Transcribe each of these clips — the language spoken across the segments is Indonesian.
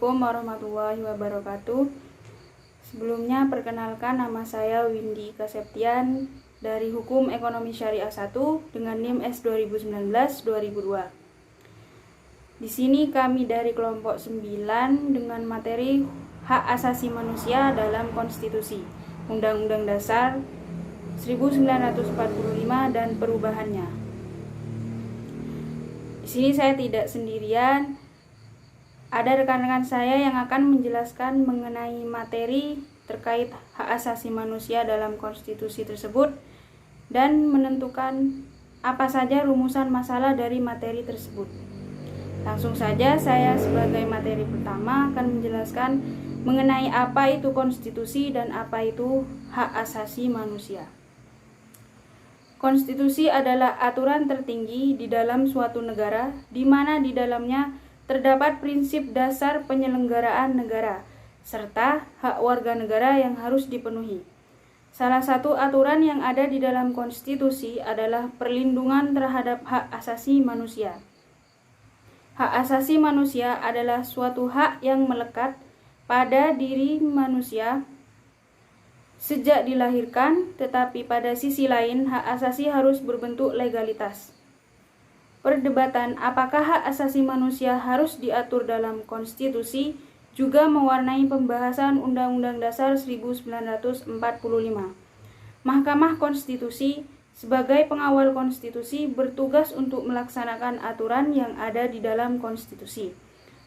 Assalamualaikum warahmatullahi wabarakatuh. Sebelumnya perkenalkan, nama saya Windy Kaseptian dari Hukum Ekonomi Syariah 1 dengan NIM S 2019-2002. Di sini kami dari kelompok 9 dengan materi hak asasi manusia dalam konstitusi, Undang-Undang Dasar 1945 dan perubahannya. Di sini saya tidak sendirian. Ada rekan-rekan saya yang akan menjelaskan mengenai materi terkait hak asasi manusia dalam konstitusi tersebut dan menentukan apa saja rumusan masalah dari materi tersebut. Langsung saja saya sebagai materi pertama akan menjelaskan mengenai apa itu konstitusi dan apa itu hak asasi manusia. Konstitusi adalah aturan tertinggi di dalam suatu negara, di mana di dalamnya terdapat prinsip dasar penyelenggaraan negara, serta hak warga negara yang harus dipenuhi. Salah satu aturan yang ada di dalam konstitusi adalah perlindungan terhadap hak asasi manusia. Hak asasi manusia adalah suatu hak yang melekat pada diri manusia sejak dilahirkan, tetapi pada sisi lain hak asasi harus berbentuk legalitas. Perdebatan apakah hak asasi manusia harus diatur dalam konstitusi juga mewarnai pembahasan Undang-Undang Dasar 1945. Mahkamah Konstitusi sebagai pengawal konstitusi bertugas untuk melaksanakan aturan yang ada di dalam konstitusi,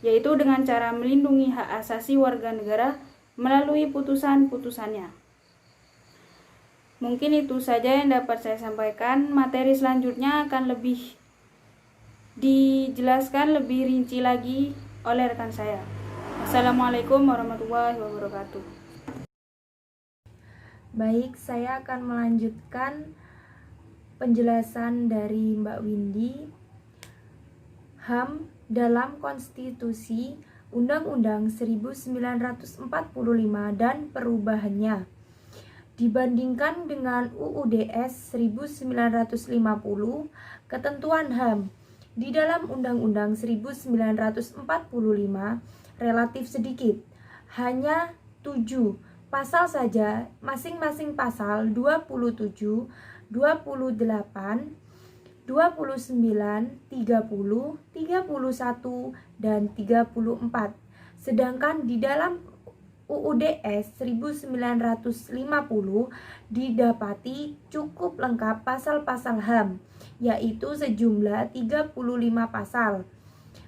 yaitu dengan cara melindungi hak asasi warga negara melalui putusan-putusannya. Mungkin itu saja yang dapat saya sampaikan. Materi selanjutnya akan lebih dijelaskan lebih rinci lagi oleh rekan saya. Assalamualaikum warahmatullahi wabarakatuh. Baik, saya akan melanjutkan penjelasan dari Mbak Windy. HAM dalam konstitusi Undang-Undang 1945 dan perubahannya dibandingkan dengan UUDS 1950, ketentuan HAM di dalam Undang-Undang 1945 relatif sedikit, hanya 7 pasal saja, masing-masing pasal 27, 28, 29, 30, 31, dan 34. Sedangkan di dalam UUDS 1950 didapati cukup lengkap pasal-pasal HAM, yaitu sejumlah 35 pasal,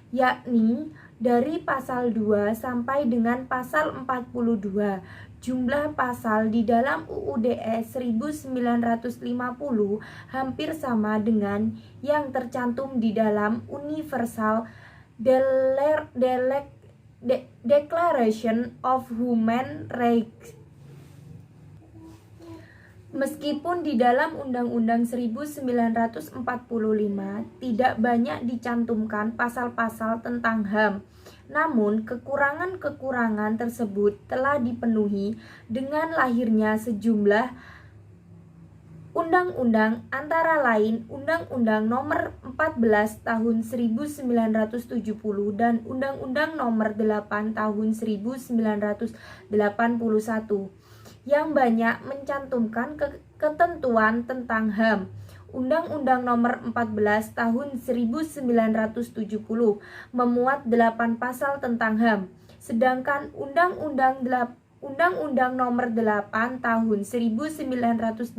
yakni dari pasal 2 sampai dengan pasal 42. Jumlah pasal di dalam UUDS 1950 hampir sama dengan yang tercantum di dalam Universal Declaration of Human Rights. Meskipun di dalam Undang-Undang 1945 tidak banyak dicantumkan pasal-pasal tentang HAM, namun kekurangan-kekurangan tersebut telah dipenuhi dengan lahirnya sejumlah undang-undang, antara lain Undang-Undang Nomor 14 Tahun 1970 dan Undang-Undang Nomor 8 Tahun 1981 yang banyak mencantumkan ketentuan tentang HAM. Undang-Undang Nomor 14 Tahun 1970 memuat 8 pasal tentang HAM, sedangkan Undang-Undang Nomor 8 Tahun 1981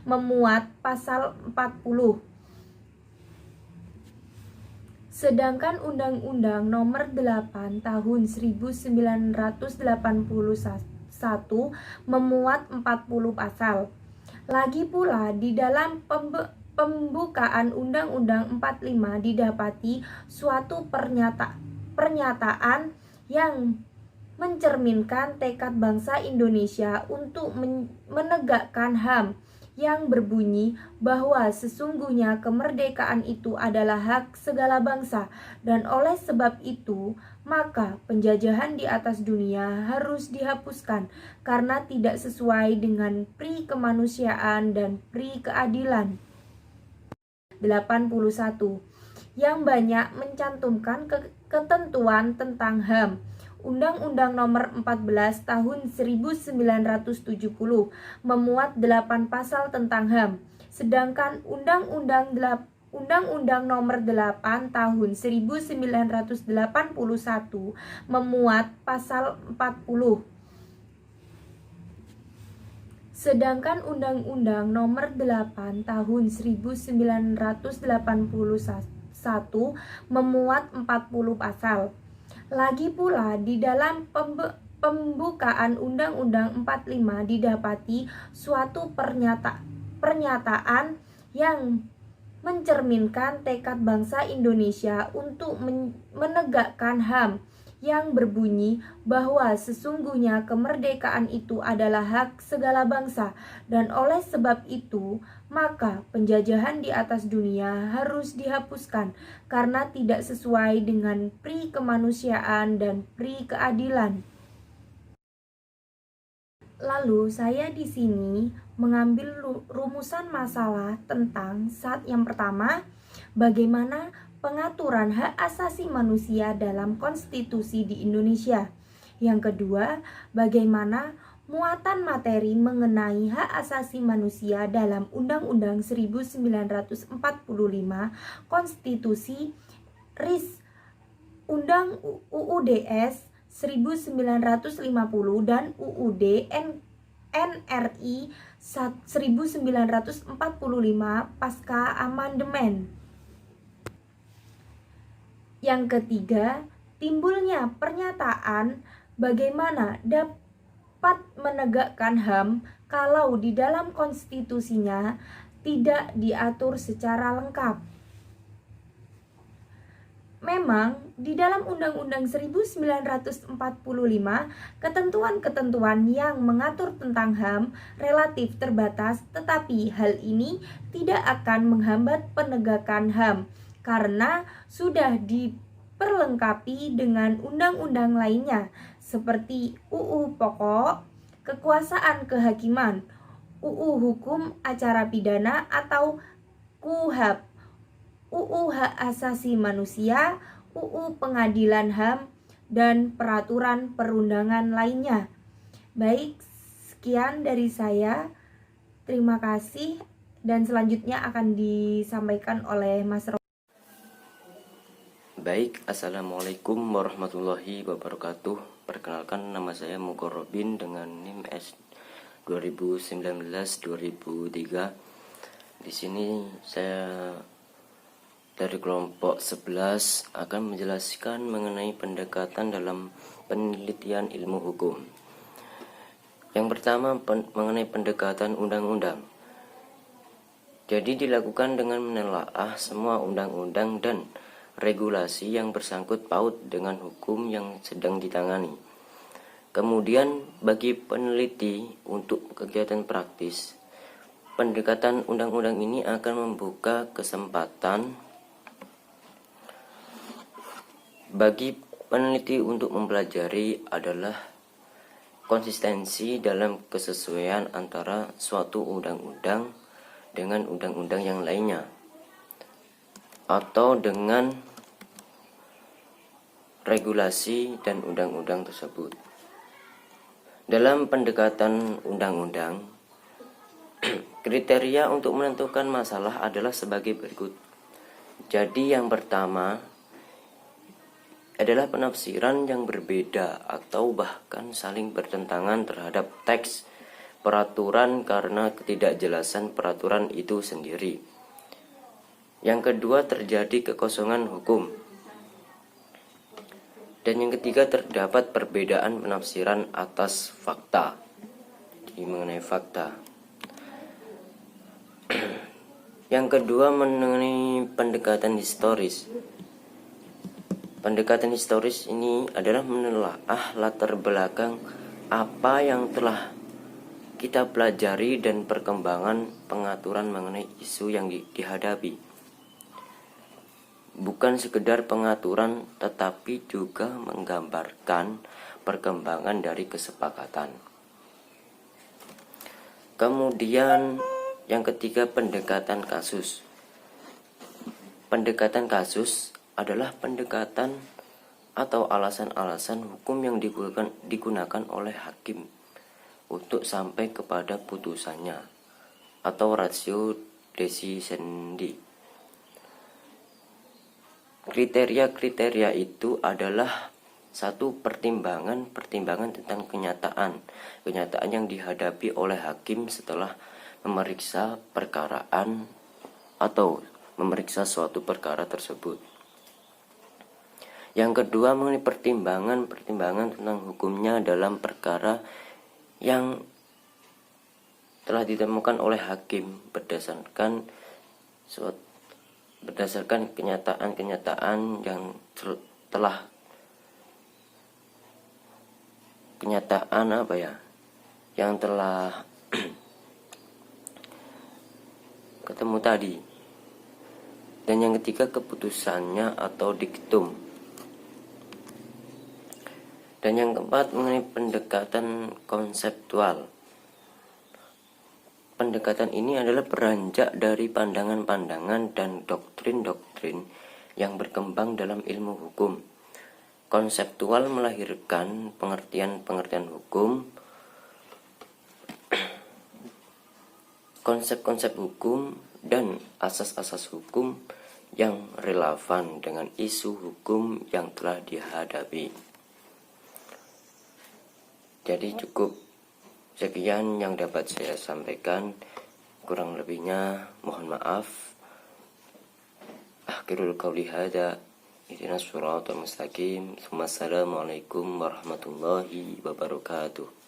memuat pasal 40. Sedangkan Undang-Undang Nomor 8 Tahun 1981 memuat 40 pasal. Lagi pula di dalam pembukaan Undang-Undang 45 didapati suatu pernyataan yang mencerminkan tekad bangsa Indonesia untuk menegakkan HAM yang berbunyi bahwa sesungguhnya kemerdekaan itu adalah hak segala bangsa, dan oleh sebab itu maka penjajahan di atas dunia harus dihapuskan karena tidak sesuai dengan pri kemanusiaan dan pri keadilan. 81 yang banyak mencantumkan ketentuan tentang HAM. Undang-Undang Nomor 14 Tahun 1970 memuat 8 pasal tentang HAM, sedangkan Undang-Undang Nomor 8 Tahun 1981 memuat pasal 40. Sedangkan Undang-Undang Nomor 8 Tahun 1981 memuat 40 pasal. Lagi pula di dalam pembukaan Undang-Undang 45 didapati suatu pernyataan yang mencerminkan tekad bangsa Indonesia untuk menegakkan HAM yang berbunyi bahwa sesungguhnya kemerdekaan itu adalah hak segala bangsa, dan oleh sebab itu maka penjajahan di atas dunia harus dihapuskan karena tidak sesuai dengan pri kemanusiaan dan pri keadilan. Lalu saya di sini mengambil rumusan masalah tentang yang pertama, bagaimana pengaturan hak asasi manusia dalam konstitusi di Indonesia. Yang kedua, bagaimana muatan materi mengenai hak asasi manusia dalam Undang-Undang 1945, Konstitusi RIS, Undang UUDS 1950 dan UUD NRI 1945 pasca amandemen. Yang ketiga, timbulnya pernyataan bagaimana dapat menegakkan HAM kalau di dalam konstitusinya tidak diatur secara lengkap. Memang di dalam Undang-Undang 1945, ketentuan-ketentuan yang mengatur tentang HAM relatif terbatas, tetapi hal ini tidak akan menghambat penegakan HAM karena sudah diperlengkapi dengan undang-undang lainnya seperti UU Pokok, Kekuasaan Kehakiman, UU Hukum Acara Pidana atau KUHAP, UU Hak Asasi Manusia, UU Pengadilan HAM, dan peraturan perundangan lainnya. Baik, sekian dari saya. Terima kasih, dan selanjutnya akan disampaikan oleh Mas Rob. Baik, Assalamualaikum warahmatullahi wabarakatuh. Perkenalkan, nama saya Mukorobin dengan NIM S 2019-2003. Di sini saya dari kelompok 11 akan menjelaskan mengenai pendekatan dalam penelitian ilmu hukum. Yang pertama, mengenai pendekatan undang-undang. Jadi dilakukan dengan menelaah semua undang-undang dan regulasi yang bersangkut paut dengan hukum yang sedang ditangani. Kemudian bagi peneliti untuk kegiatan praktis, pendekatan undang-undang ini akan membuka kesempatan bagi peneliti untuk mempelajari adalah konsistensi dalam kesesuaian antara suatu undang-undang dengan undang-undang yang lainnya, atau dengan regulasi dan undang-undang tersebut. Dalam pendekatan undang-undang, kriteria untuk menentukan masalah adalah sebagai berikut. Jadi yang pertama adalah penafsiran yang berbeda atau bahkan saling bertentangan terhadap teks peraturan karena ketidakjelasan peraturan itu sendiri. Yang kedua, terjadi kekosongan hukum. Dan yang ketiga, terdapat perbedaan penafsiran atas fakta. Jadi mengenai fakta. Yang kedua, mengenai pendekatan historis. Pendekatan historis ini adalah menelaah latar belakang apa yang telah kita pelajari dan perkembangan pengaturan mengenai isu yang dihadapi. Bukan sekedar pengaturan, tetapi juga menggambarkan perkembangan dari kesepakatan. Kemudian yang ketiga, pendekatan kasus. Pendekatan kasus adalah pendekatan atau alasan-alasan hukum yang digunakan oleh hakim untuk sampai kepada putusannya atau ratio decidendi. Kriteria-kriteria itu adalah satu, pertimbangan tentang kenyataan yang dihadapi oleh hakim setelah memeriksa perkaraan atau memeriksa suatu perkara tersebut. Yang kedua, mengenai pertimbangan tentang hukumnya dalam perkara yang telah ditemukan oleh hakim berdasarkan kenyataan yang telah ketemu tadi. Dan yang ketiga, keputusannya atau diktum. Dan yang keempat, mengenai pendekatan konseptual. Pendekatan ini adalah beranjak dari pandangan-pandangan dan doktrin-doktrin yang berkembang dalam ilmu hukum. Konseptual melahirkan pengertian-pengertian hukum, konsep-konsep hukum, dan asas-asas hukum yang relevan dengan isu hukum yang telah dihadapi. Jadi cukup sekian yang dapat saya sampaikan, kurang lebihnya mohon maaf. Akhirul qauli hadza, ihdinas siratal mustaqim. Assalamualaikum warahmatullahi wabarakatuh.